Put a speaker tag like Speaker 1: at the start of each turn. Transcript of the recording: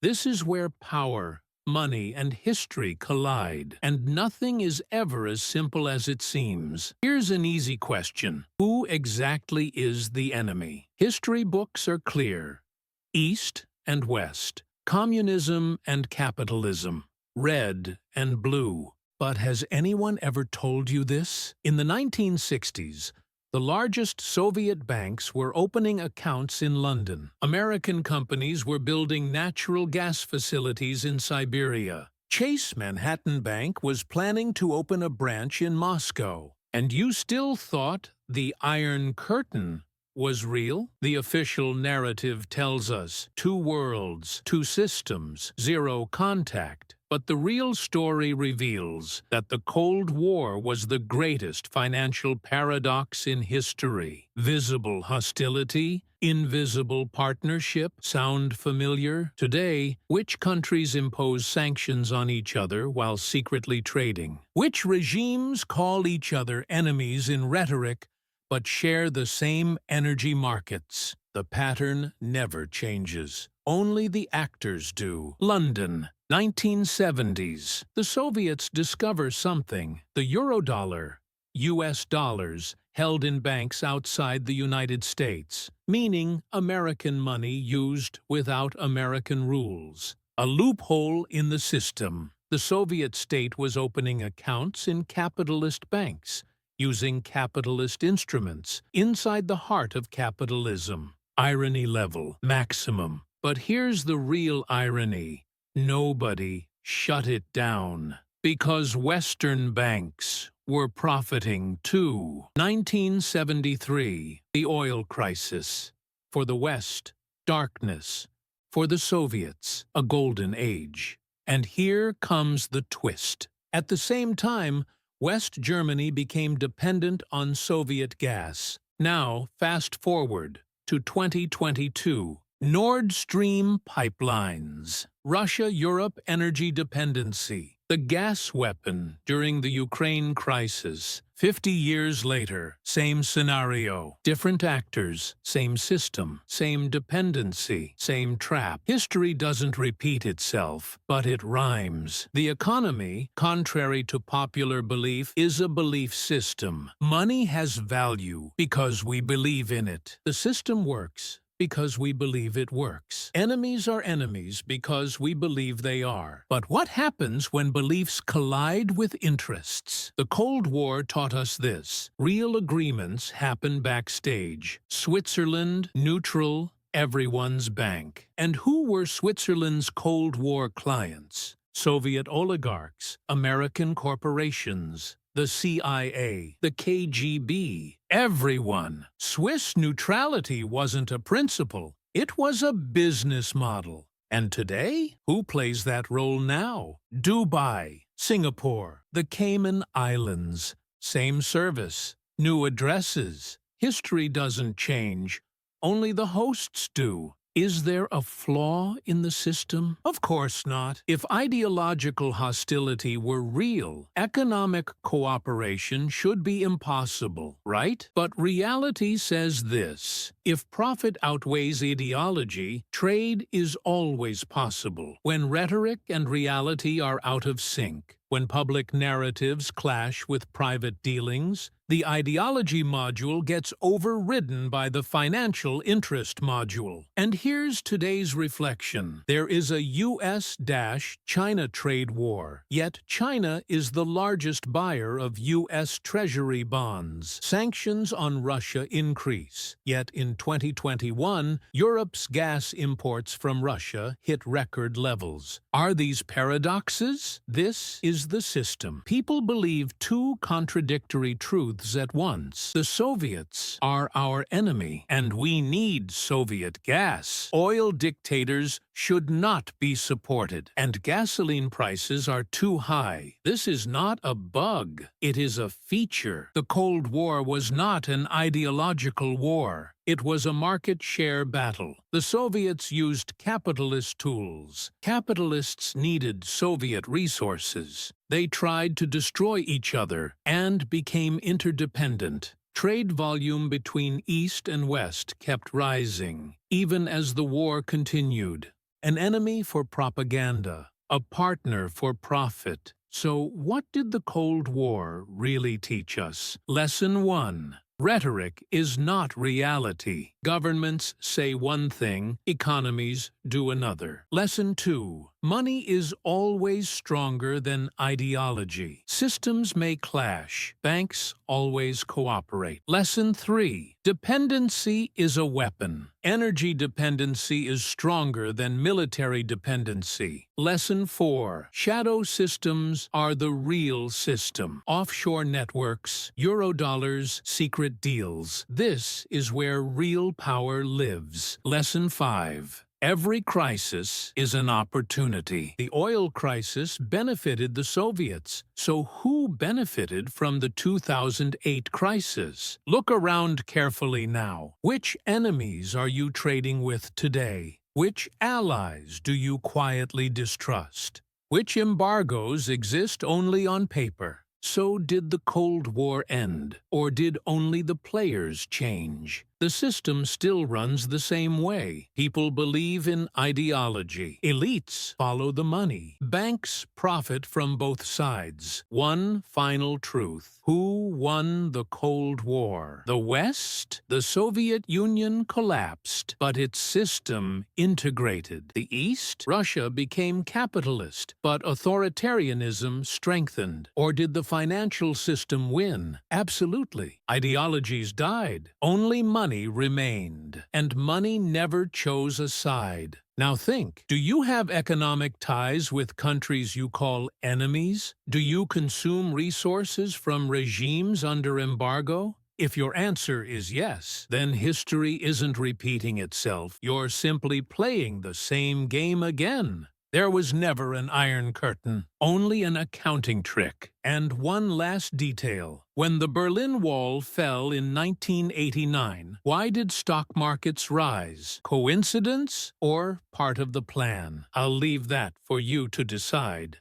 Speaker 1: This is where power, money, and history collide, and nothing is ever as simple as it seems. Here's an easy question. Who exactly is the enemy? History books are clear. East and West. Communism and capitalism. Red and blue. But has anyone ever told you this? In the 1960s, the largest Soviet banks were opening accounts in London. American companies were building natural gas facilities in Siberia. Chase Manhattan Bank was planning to open a branch in Moscow. And you still thought the Iron Curtain was real? The official narrative tells us two worlds, two systems, zero contact. But the real story reveals that the Cold War was the greatest financial paradox in history. Visible hostility, invisible partnership. Sound familiar? Today, which countries impose sanctions on each other while secretly trading? Which regimes call each other enemies in rhetoric but share the same energy markets? The pattern never changes. Only the actors do. London, 1970s. The Soviets discover something. The eurodollar, US dollars, held in banks outside the United States, meaning American money used without American rules. A loophole in the system. The Soviet state was opening accounts in capitalist banks, using capitalist instruments inside the heart of capitalism. Irony level maximum. But here's the real irony. Nobody shut it down because Western banks were profiting too. 1973, the oil crisis. For the West, darkness. For the Soviets, a golden age. And here comes the twist. At the same time, West Germany became dependent on Soviet gas. Now, fast forward to 2022. Nord Stream pipelines. Russia-Europe energy dependency. The gas weapon during the Ukraine crisis. 50 years later, same scenario. Different actors, same system, same dependency, same trap. History doesn't repeat itself, but it rhymes. The economy, contrary to popular belief, is a belief system. Money has value because we believe in it. The system works because we believe it works. Enemies are enemies because we believe they are. But what happens when beliefs collide with interests? The Cold War taught us this. Real agreements happen backstage. Switzerland, neutral, everyone's bank. And who were Switzerland's Cold War clients? Soviet oligarchs, American corporations, the CIA, the KGB, everyone. Swiss neutrality wasn't a principle, it was a business model. And today, who plays that role now? Dubai, Singapore, the Cayman Islands. Same service, new addresses. History doesn't change, only the hosts do. Is there a flaw in the system? Of course not. If ideological hostility were real, economic cooperation should be impossible, right? But reality says this. If profit outweighs ideology, trade is always possible. When rhetoric and reality are out of sync, when public narratives clash with private dealings, the ideology module gets overridden by the financial interest module. And here's today's reflection. There is a US-China trade war, yet China is the largest buyer of US Treasury bonds. Sanctions on Russia increase, yet in 2021, Europe's gas imports from Russia hit record levels. Are these paradoxes? This is the system. People believe two contradictory truths at once. The Soviets are our enemy, and we need Soviet gas. Oil dictators should not be supported, and gasoline prices are too high. This is not a bug. It is a feature. The Cold War was not an ideological war. It was a market share battle. The Soviets used capitalist tools. Capitalists needed Soviet resources. They tried to destroy each other and became interdependent. Trade volume between East and West kept rising, even as the war continued. An enemy for propaganda, a partner for profit. So what did the Cold War really teach us? Lesson 1. Rhetoric is not reality. Governments say one thing, economies do another. Lesson 2. Money is always stronger than ideology. Systems may clash. Banks always cooperate. Lesson 3. Dependency is a weapon. Energy dependency is stronger than military dependency. Lesson 4. Shadow systems are the real system. Offshore networks, Eurodollars, secret deals. This is where real power lives. Lesson 5. Every crisis is an opportunity. The oil crisis benefited the Soviets. So who benefited from the 2008 crisis? Look around carefully now. Which enemies are you trading with today? Which allies do you quietly distrust? Which embargoes exist only on paper? So did the Cold War end, or did only the players change? The system still runs the same way. People believe in ideology. Elites follow the money. Banks profit from both sides. One final truth. Who won the Cold War? The West? The Soviet Union collapsed, but its system integrated. The East? Russia became capitalist, but authoritarianism strengthened. Or did the financial system win? Absolutely. Ideologies died. Only money remained, and money never chose a side. Now think, do you have economic ties with countries you call enemies? Do you consume resources from regimes under embargo? If your answer is yes, then history isn't repeating itself. You're simply playing the same game again. There was never an Iron Curtain, only an accounting trick. And one last detail. When the Berlin Wall fell in 1989, why did stock markets rise? Coincidence or part of the plan? I'll leave that for you to decide.